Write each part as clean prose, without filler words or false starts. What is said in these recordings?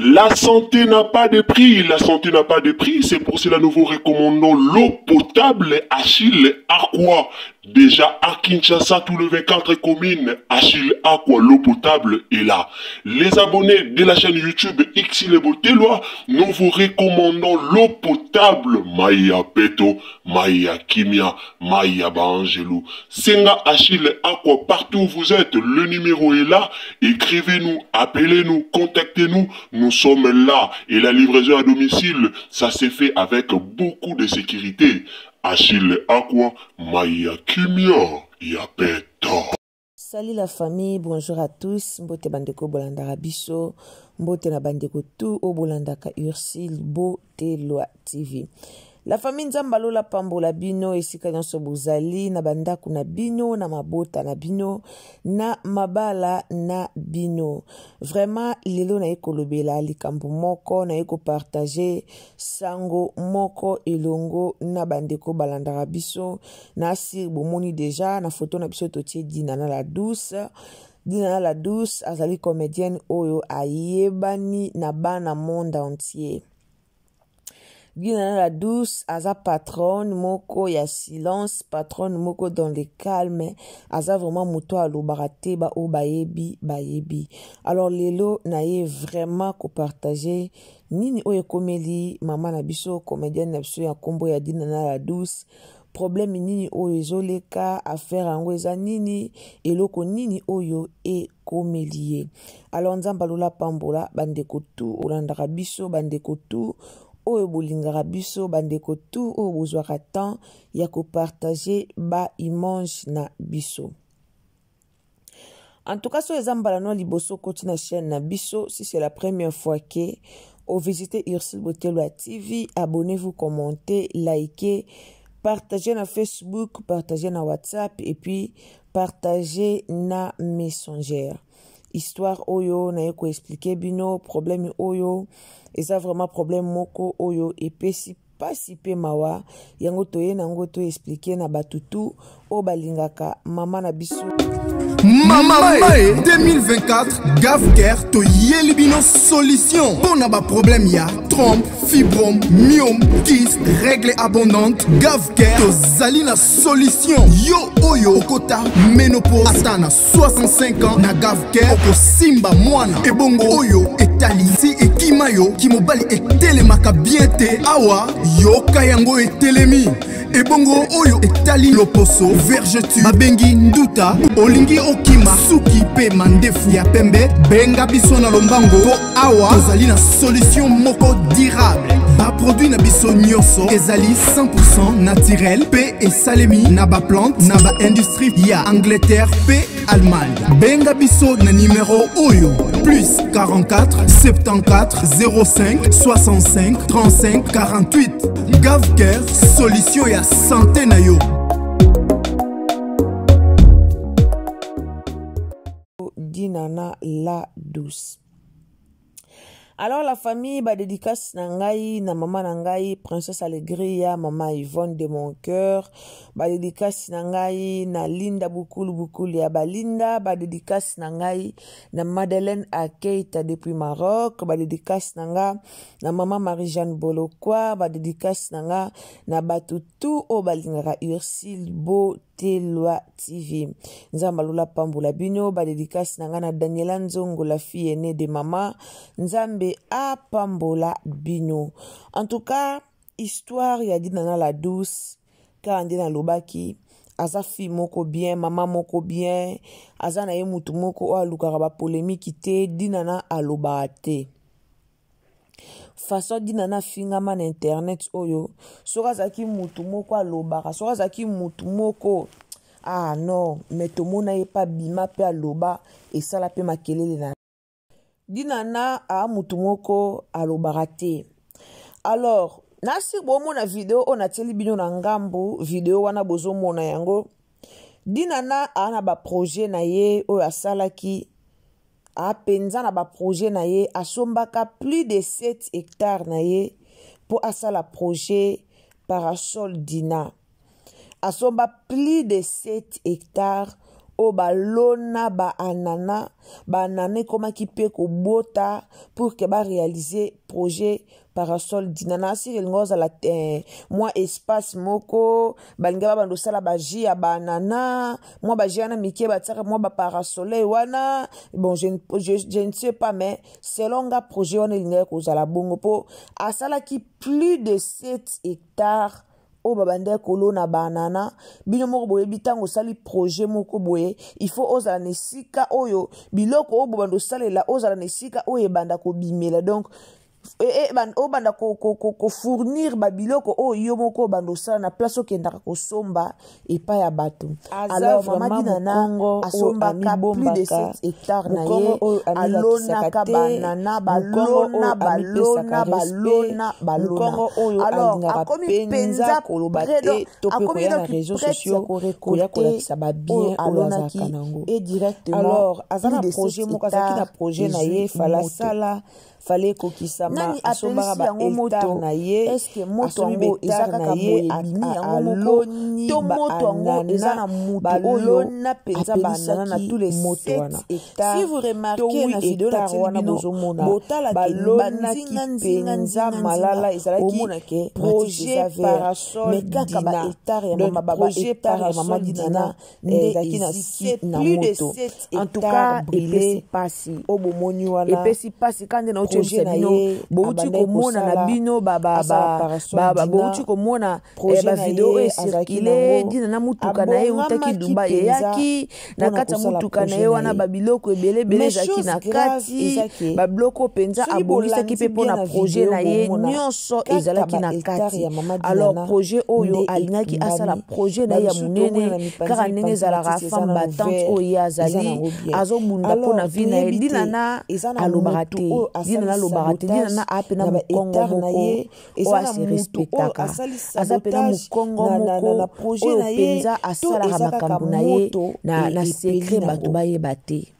La santé n'a pas de prix, la santé n'a pas de prix, c'est pour cela nous vous recommandons l'eau potable Achille Aqua. Déjà à Kinshasa, tous les 24 communes, Achille Aqua, l'eau potable est là. Les abonnés de la chaîne YouTube Xile Botelwa, nous vous recommandons l'eau potable Maya Peto, Maya Kimia, Maya Bangelou. Senga Achille Aqua, partout où vous êtes, le numéro est là. Écrivez-nous, appelez-nous, contactez-nous. Nous sommes là. Et la livraison à domicile, ça s'est fait avec beaucoup de sécurité. Achille Aqua, Maya Kimia, Yapeto. Salut la famille, bonjour à tous. Mbote bandeko bolandaka biso, mbote na bandeko tout au bolandaka Ursile Botelwa TV. La famille Nzambalo la pambola bino esika nyonso bozali na bandako na bino na mabota na bino na mabala na bino. Vraiment lelo na ekolobela likambo moko na eko partager sango moko elongo na bandeko balandaka biso na sir bomoni déjà na photo na biso totie Dinana la douce. Dinana la douce azali comédienne oyo ayebani na bana monde entier. Dinana la douce, aza patronne moko ya silence, patronne moko dans le calme, aza vraiment moto a lobarate ba o bayebi. Alors lelo na ye vraiment ko partager nini oye komeli mama na biso comédienne na biso ya kombo ya Dinana la douce. Problème nini oyo ezoleka affaire yango eza nini eloko nini oyo e komelie. Alors Nzambalo la pambola bandeko tu olandaka biso bandeko tu oyo bolingaka biso bandeko tu oyo bozwaka temps ya ko partager ba image na biso. En tout cas, so ezambala no liboso koti na chaîne na biso, si c'est la première fois que vous visitez Ursile Botelwa TV, abonnez-vous, commentez, likez, partagez na Facebook, partagez na WhatsApp et puis partagez na Messenger. Histoire oyo na yeko expliquer bino problème oyo eza vraiment problème moko oyo epesi pasi pe mawa yango toye nango to expliquer na batutu o balingaka mama na biso. Mama 2024 Gavker to yelibino solution pour naba problème ya trompe, fibrome, myome, kyste, règle abondante. Gavker to zalina solution yo oyo okota ménopause atana 65 ans na Gavker oko simba mwana ebongo oyo etali si ekimayo kimobali etelemaka bien te awa yo kayango etelemi ebongo oyo etali loposo vergeture babengi nduta olingi okima suki pe mandefu ya pembe benga biso na lombango po awa tozali na solution moko durable ba produit na biso nyonso ezali 100% naturel pe esalemi na ba plante na ba industrie ya Angleterre pe Allemagne. Benga biso na numéro oyo plus 44 74 05 65 35 48. Gavker solution ya santé na yo. Dinana la douce. Alors la famille ba dédicace na ngai na maman na ngai princesse Allegria, maman Yvonne de mon cœur, ba dédicace na ngai na Linda Bukulu ya Balinda, ba dédicace na ngai na Madeleine Akeita depuis Maroc, ba dédicace na nga na maman Marie-Jeanne Bolokwa, ba dédicace na nga na batutu o balingaka Ursile Botelwa TV. Nzambalo la pambola bino ba dédicace na nga na Daniela Nzongo, la fille aînée de maman Nzambe a pambola bino. En tout cas, histoire ya Dinana la douce ka ndina lobaki aza fi moko bien, maman moko bien, aza na ye mutu moko o alukaka ba polémique te, Dinana aloba te. Façon Dinana fingama na internet oyo, soka zaki mutu moko alobaka, soka zaki mutu moko ah non, mais to mona ye pa bima pe aloba et sala pe makelele na Dinana a mutu moko alobaka te. Alors, nasi bomo na video on a teli bino na ngambo video wana bozo mona yango. Dinana a na ba projet na ye o asalaki a penza na ba projet na ye asombaka plus de 7 hectares na ye pour asala projet Parasol Dina. Asomba plus de 7 hectares o balona ba anana komaki pe ko bota pour que ba réaliser projet parasol dinana si ngoza la moi espace moko balinga ba ndosala ba ji ya banana moi ba jana mike ba tsaka moi ba parasol wana bon je ne sais pas mais selon ga projet on linga ko zala bongo po asala ki plus de 7 hectares o babande kolona banana bino moko boye bitango sali projet moko boye il faut ozala nesika oyo biloko o bobando salela ozala nesika oyo banda ko bimela donc o banda ko fournir ba biloko o yo moko bando sala na place o kendaka ko somba et pas ya bato alors mama dinana asomba ka plus de 7 hectares na ye alona ka banana balona alors akomi penza kolobate to pe ko ya réseaux sociaux ko ya kolakisa ba bien alona ki et directement alors azana projet moko azaki na projet na ye fala sala fallait kokisama asomba ba hectare na ye est-ce moto ngo ezaka ka boye bimi yango moko to moto ngo ezana mutu oyo na penza banana na tous les 7 hectares si vous remarquez na vidéo na wana bozomona balona ki penza malala ezalaki projet parasol mais kaka ba hectare ya mama ba hectare ya mama dinana ezalaki na site na moto en tout cas epesi pasi obomoni wana epesi pasi kande na projet na ye bouti komona na bino bouti komona ba video e circuler dina na mutuka na ye utaki Dubai yaki na kata mutuka na ye wana babiloko ebele zaki na kati babiloko penza abolisa ki pe pona projet na ye nyonso ezalaki na kati alors projet oyo alingaki asala projet na ya munene kaka ndenge ezalaka femme battante oyo azali azobunda pona vie na ye dina na alobaka te dina lobaka te dina na apena mukongo moko o ase respectaka aza pena mukongo moko oyo penza asalaka makambo na ye na secret bato bayeba te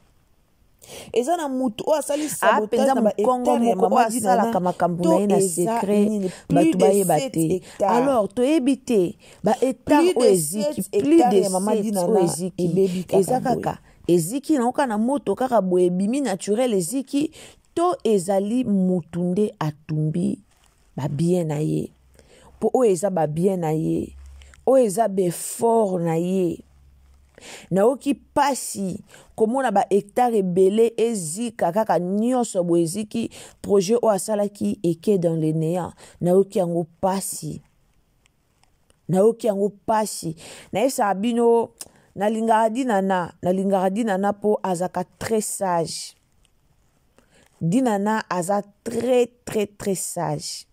eza na mutu o asali sabotage na ba hectare ya mama asalaka makambo na ye na secret bato bayeba te alors toyebi te ba hectare o eziki plus de mama dina o eziki eza kaka eziki na oka na moto kaka boye bimi naturel eziki to ezali mutunde atumbi ba bien na ye po o eza ba bien na ye o eza be fort na ye na oki pasi komona ba hectare ebele ezika kaka nyonso bo eziki projet o asalaki eke dans le néant na oki yango pasi na esa bino nalingaka dinana po azaka très sage dinana aza très sage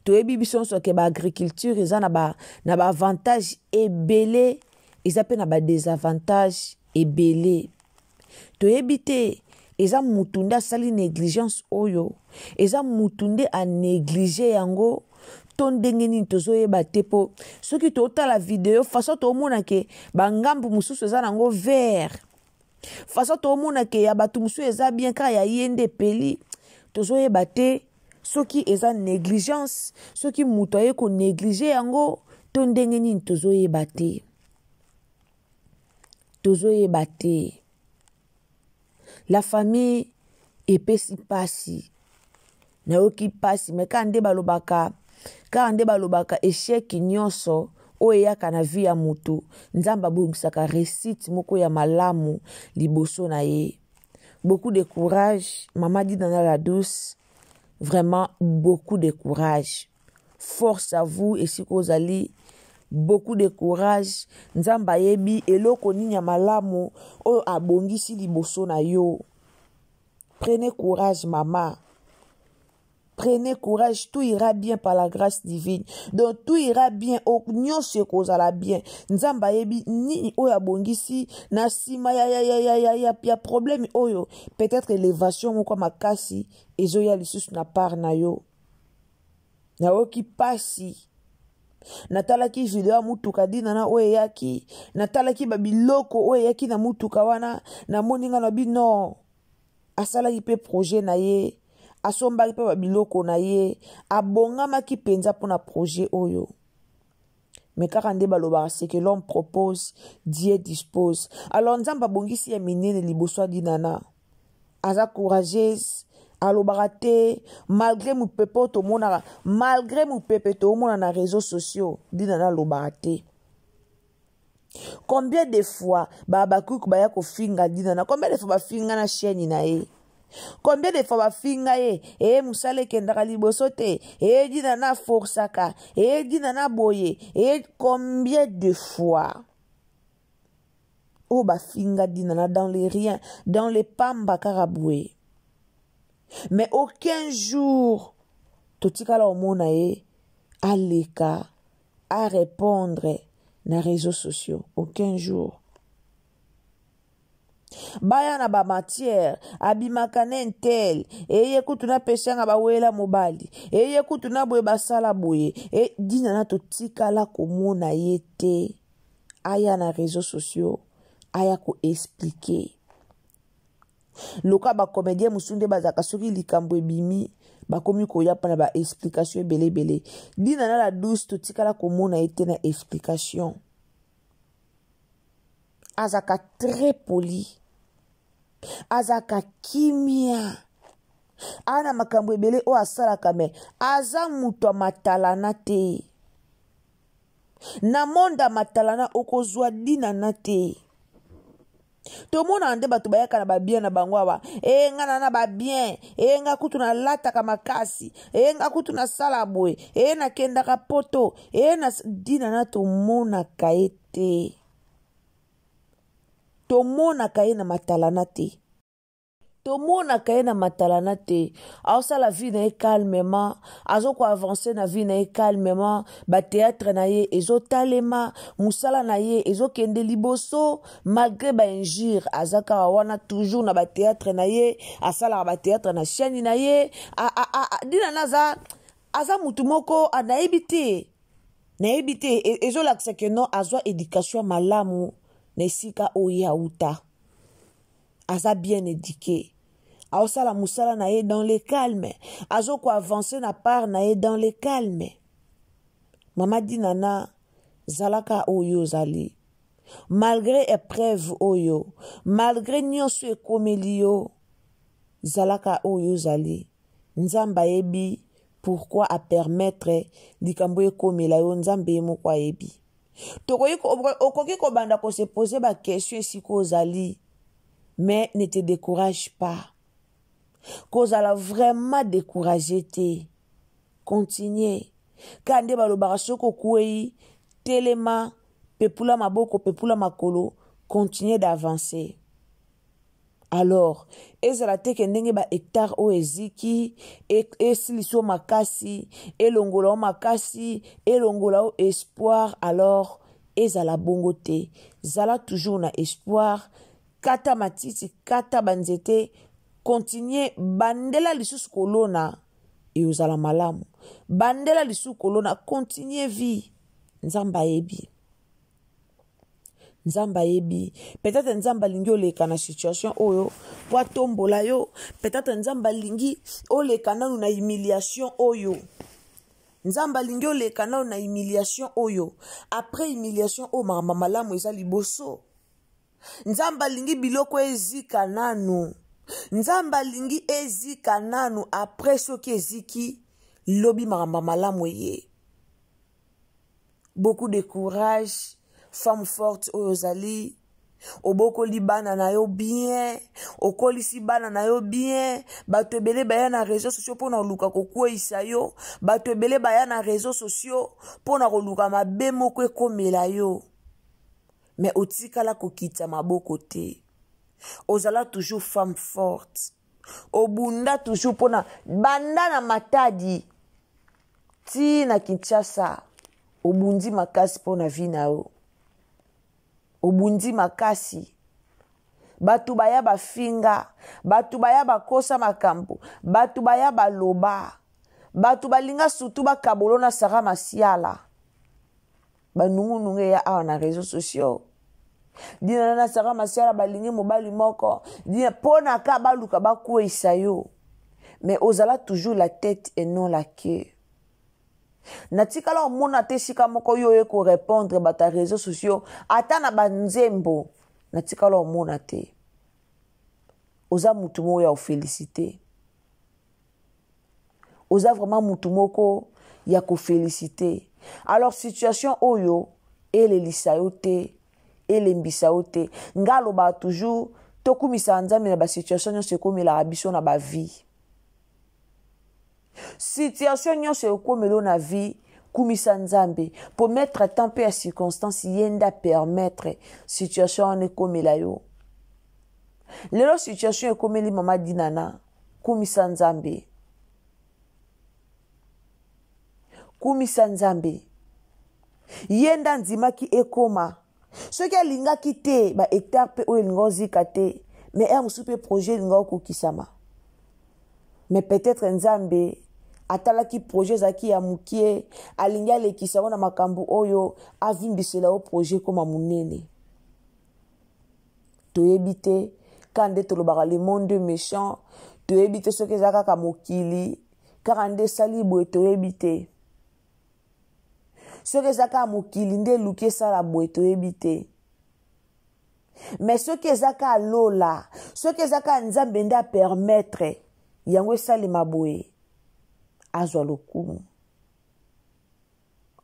toyebi biso nyonso ke baagriculture eza na ba avantage ebele eza mpe na ba désavantage ebele toyebi te eza mutu nde asali négligence oyo eza mutu nde anéglige yango to ndenge nini tozoyeba te po soki totala video façon tomona ke bangambu mosusu eza nango vert façon tomona ke ya bato mosusu eza bien kaka ya ye nde epeli tozoyeba te soki eza négligence soki mutu aye konéglige yango to ndenge nini tozoyeba te la famille epesi pasi nayoki pasi me kaka nde balobaka échec nyonso oyo eyaka na vie ya motu nzambe abongisaka réussite moko ya malamu liboso na ye. Beaucoup de courage mama Dinana la douce, vraiment beaucoup de courage, force à vous et si kozali beaucoup de courage. Nzamba yebi eloko nini ya malamu oyo abongisi liboso na yo. Prenez courage maman. Prenez courage, tout ira bien par la grâce divine. Donc tout ira bien, nyonso kozala bien. Nzamba yebi ni oyo abongisi na sima ya problème oyo. Peut-être élévation moko makasi ezoya lisusu na part na yo. Na oki pasi. Natalaki video ya mutuka Dinana oyo yaki. Natalaki babiloko oyo yaki na mutuka wana. Na moninga na bi non. Asalaki pe projet na ye. Asombaki pe babiloko na ye. Abongamaki penza pona projet oyo. Mais quand on baloba, c'est que l'homme propose, Dieu dispose. Alors, nzamba bongisi ya minene liboso dinana. Aza courageuse, alobarate, malgré mon pepe to mona, malgré mon pepe to mona na réseaux sociaux, dinana lobarate. Combien de fois babakouk baya ko finga dinana, combien de fois ba finga na chaîne na e? Combien de fois ba finga e musale kendaka liboso te, dinana forsaka, dinana boye, combien de fois oh ba finga dinana dans les riens, dans les pamba karaboué. Mais aucun jour totikala omona aleka à répondre na réseaux sociaux, aucun jour. Baya na ba matière abimakane tel kutuna pesa nga bawela mobali kutuna boye basala boye dinana totikala komona te aya na réseaux sociaux aya ko expliquer loka ba comédien musunde bazaka soki likambo ebimi bakomi koya pana ba explication belebele dinana la douce totikala komona na explication azaka très poli azaka kimia ana makambo ebele o asalaka me aza muto matalana te na monda matalana okozwa dinana te tomona ande bato bayaka na ba bien na bango awa ngana na ba bien nga kutu na lataka makasi nga kutu na sala boye na kendaka poto na dinana tomona kaete tomona kaye na matalana te. Tomona kaye na matalana te. Aosa la vie na calmement. Azo ko avancer na vie na calmement. Ba théâtre na ye ezo talema. Musala na ye ezo kende liboso. Malgré ba injure. Azaka wana toujours na ba théâtre na ye. Asala ba théâtre na chaîne na ye. Dina naza. Aza mutumoko anaibite. Naibite. Ezo lakse que non. Azo éducation malamu. Nesika oya uta. Aza bien éduqué. Aosala musala na ye dans le calme. Azo ko avancer na part na ye dans le calme. Mama dinana zalaka oyo zali. Malgré épreuve oyo, malgré nyonso ekomeli yo, zalaka oyo zali. Nzamba yebi pourquoi a permettre likambo ekomela yo nzambe moko yebi. Okoki ko banda ko se poser ba question si ko zali. Mais ne te décourage pas. Cause à la vraiment découragé te. Continue. Kande balobara soko kuei telema pepula maboko pepula makolo continue d'avancer. Alors, ezala te kendenge ba hectare o eziki esiliso makasi elongola o makasi elongola o espoir alors ezala bongo te. Zala toujours na espoir kata matiti kata banzete continue bandela lisusu kolona et ozala malamu bandela lisusu kolona continue vie nzamba yebi. Nzamba yebi. Peut-être nzamba lingi oleka na situation oyo po tombola yo. Peut-être nzamba lingi oleka na humiliation oyo. Nzamba lingi oleka na humiliation oyo. Après humiliation o mama malamu eza liboso. Nzamba lingi biloko ezika nanu. Nzamba lingi ezika nanu après soki eziki lobi mama malamu ye. Beaucoup de courage. Femme forte oyozali oboko libana na yo bien okolisi bana na yo bien bato ebele baya na réseaux sociaux pona luka kokwisa yo bato ebele baya na réseaux sociaux pona koluka mabe moko ekomela yo mais otikala kokita maboko te ozala toujours femme forte obunda toujours pona banda na Matadi ti na Kinshasa obundi makasi pona vi na yo obundi makasi batu baya bafinga batu baya bakosa makambo batu baya baloba batu balinga sutu bakabolo na Sara Masiala banungu ya awa na réseaux sociaux dina na Sara Masiala balingi mobali moko dina pona ka baluka bakwisa yo mais ozala toujours la tête et non la queue natikala omona te sika moko yo eko répondre bata réseaux sociaux ata na banzembo natikala omona te oza mutu moko ya ofélicité oza vraiment mutu moko ya kofélicité alors situation oyo elelisa yo te elembisa yo te nga aloba toujours tokumisa nzambe na basituation nyonso ekomelaka biso na bavie situation nyonso ekomelo na vie kumisa nzambe pour mettre temps pe ya circonstance yenda permettre situation wana ekomela yo lelo situation ekomeli mama dinana kumisa nzambe kumisa nzambe yenda ndimaki ekoma soki alingaki te ba hectare pe oyo elinga ozika te mais mosusu mpe projet elinga okokisama mais peut-être nzambe atalaki projet ezalaki ya mokie alingi alekisa ngo na makambo oyo avimbisela o projet koma monene toyebi te ka nde tolobaka le monde méchant toyebi te soki eza kaka mokili kaka nde esali boye toyebi te soki eza kaka mokili nde eluki esala boye toyebi te mais soki eza kaka lola soki eza kaka nzambe nde apermettre yango esalema boye azwa lokumu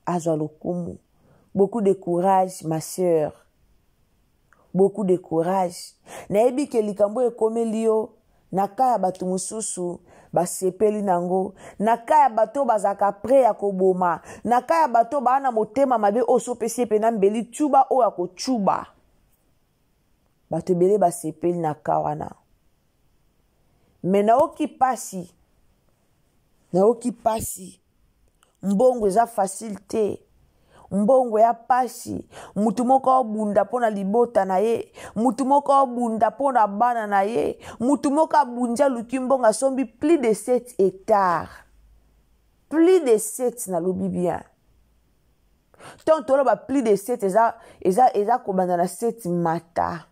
azwa lokumu beaucoup de courage ma sœur beaucoup de courage nayebi ke likambo ekomeli yo na kaya bato mosusu basepeli nango na kaya bato bazaka pre ya koboma na kaya bato bana motema mabe osopesi epena mbeli tuba oyo akotuba bato ebele basepeli na kawana me naoki pasi mbongo eza facile te mbongo ya pasi mutu moko obunda mpona libota na ye mutu moko obunda mpona bana na ye mutu moko abunja luki mbongo asombi plus de 7 hectares plus de 7 nalobi bien tant toloba plus de 7 eza kobanda na 7 mata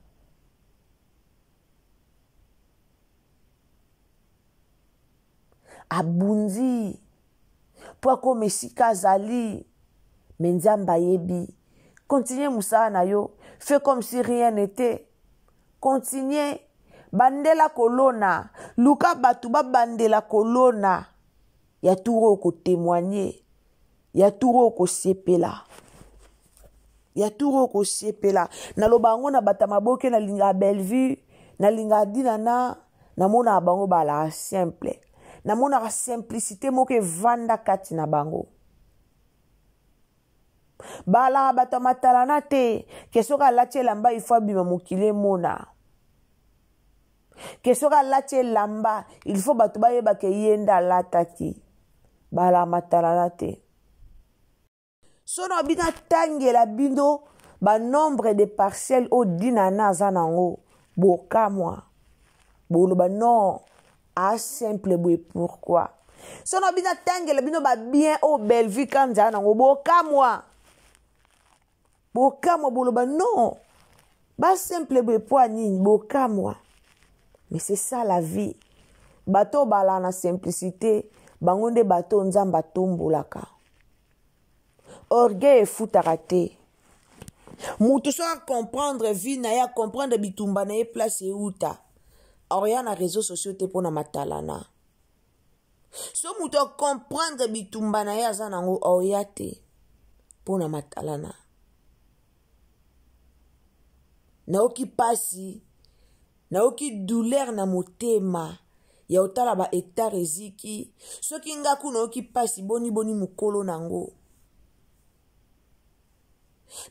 abunzi po akoma esika azali me nzambe ayebi continue mosala na yo fais comme si rien n'était continue bandela kolona luka bato babandela kolona ya turo oyo kotémoigne ya turo oyo kosepela ya turo oyo kosepela naloba yango na bato maboke nalinga Bellevue nalinga dinana namona bango balaka simple namonaka simplicité moko evanda kati na bango balaka bato matalana te ke soki alati elamba ifo abima mokili emona ke soki alati elamba ilfo bato bayebake ye nde alataki balaka matalana te sono abina tangela bino banombre de parcelles oyo dinana aza nango bokamwa boloba non simple boye pourquoi sono bina tangela bino ba bien au Bellevue kanza nango bokamwa boloba non ba simple boye po nini bokamwa mais c'est ça la vie bato bala na simplicité bango nde bato nzamba tombolaka orgueil efutaka te mutu so comprendre vie na ya comprendre bitumba na ye place euta oya na réseaux sociaux te pona matalana so mutu comprendre bitumba na ye aza nango oya te pona matalana naoki pasi naoki douleur na motema ya otala ba hectare eziki soki ngaku naoki pasi boni mukolo nango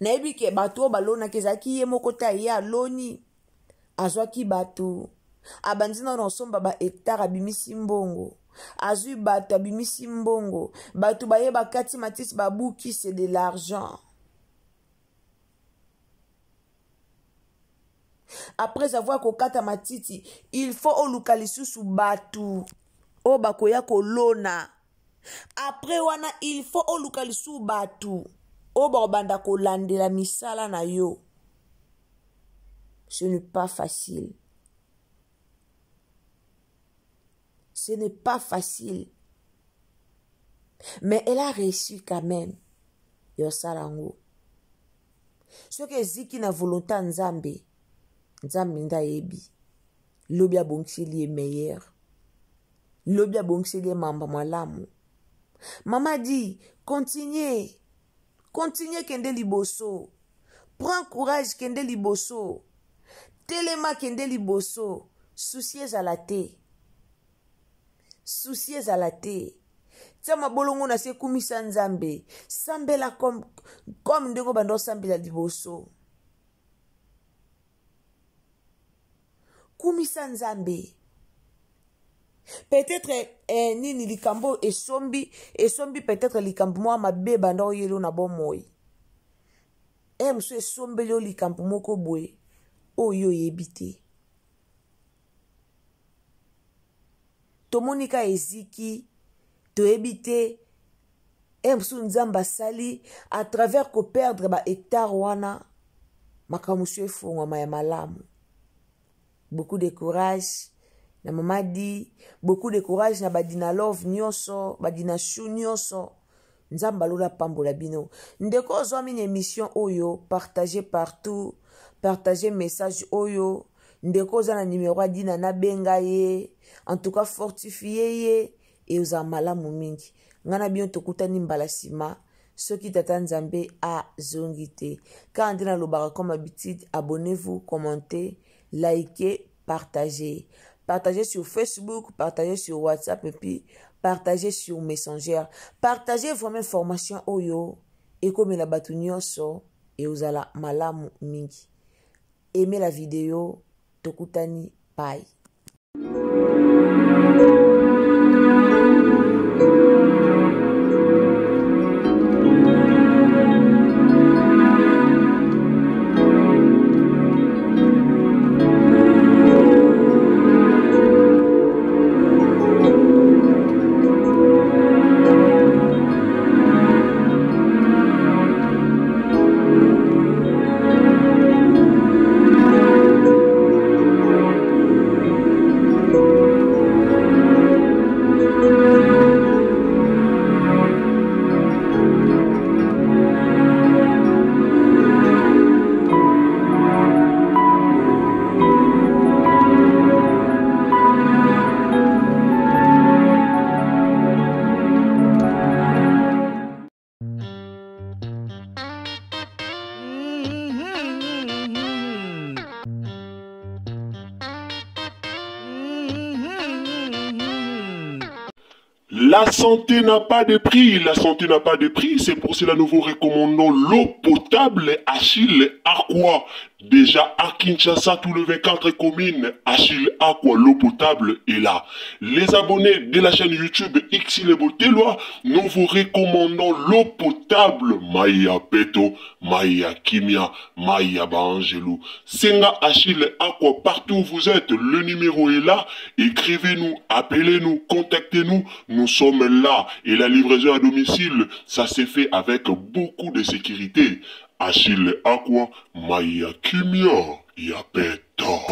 nayebi ke bato balonaki ezalaki ye moko ta ye aloni azwaki bato abandi na osomba ba hectare abimisi mbongo azwi bato abimisi mbongo bato bayeba kati matisi babuki c'est de l'argent après avoir kokata matiti il faut oluka lisusu bato o bakoya kolona après wana il faut oluka lisusu bato o bakobanda kolandela misala na yo ce n'est pas facile. Ce n'est pas facile. Mais elle a réussi quand même. Yo salango. Ce que ziki na volonté nzambe. Nzambe nda yebi. Lobia bonkseli est meilleur. Lobia bonkseli est mamba malamu. Maman dit, continuez. Continuez kende liboso. Prends courage kende liboso. Telema kende liboso. Souciez à la thé. Souciez à la thé. Tia mabolongo na se kumisa nzambe. Sambela comme ndeko bando sambela liboso. Kumisa nzambe. Peut-être nini likambo esombi peut-être likambo mo mabe bando yelo na bomoi. Mso esombe yo likambo moko boye. Oyo yebite. Tomonika eziki to ebite mso nzamba sali à travers ko perdre ba hectare wana makamusu efonga maya malamu. Beaucoup de courage na mama dit beaucoup de courage na badina love nyonso badina chou nyonso nzamba lola pambola bino ndeko zo mine émission oyo partager partout partager message oyo ndeko za na numéro adina na benga ye en tout cas fortifier ye et uza malamu mingi ngana bien tokutani mbala sima soki tata nzambe a zongite quand ndina lobaka comme habitude abonnez-vous commentez likez partagez partagez sur Facebook partagez sur WhatsApp et puis partagez sur Messenger partagez vraiment information oyo et comme la batu nyonso et uzala malamu mingi aimez la vidéo tokutani bye. La santé n'a pas de prix, la santé n'a pas de prix, c'est pour cela nous vous recommandons l'eau potable Achille Aqua. Déjà à Kinshasa, tout le 24 communes, Achille Aqua, l'eau potable est là. Les abonnés de la chaîne YouTube Xile Boteloa, nous vous recommandons l'eau potable Maya Peto, Maya Kimia, Maya Bangelou. Senga Achille Aqua, partout où vous êtes, le numéro est là. Écrivez-nous, appelez-nous, contactez-nous, nous sommes là. Et la livraison à domicile, ça s'est fait avec beaucoup de sécurité. Achille Aqua, Maya Kimia, Yapeto.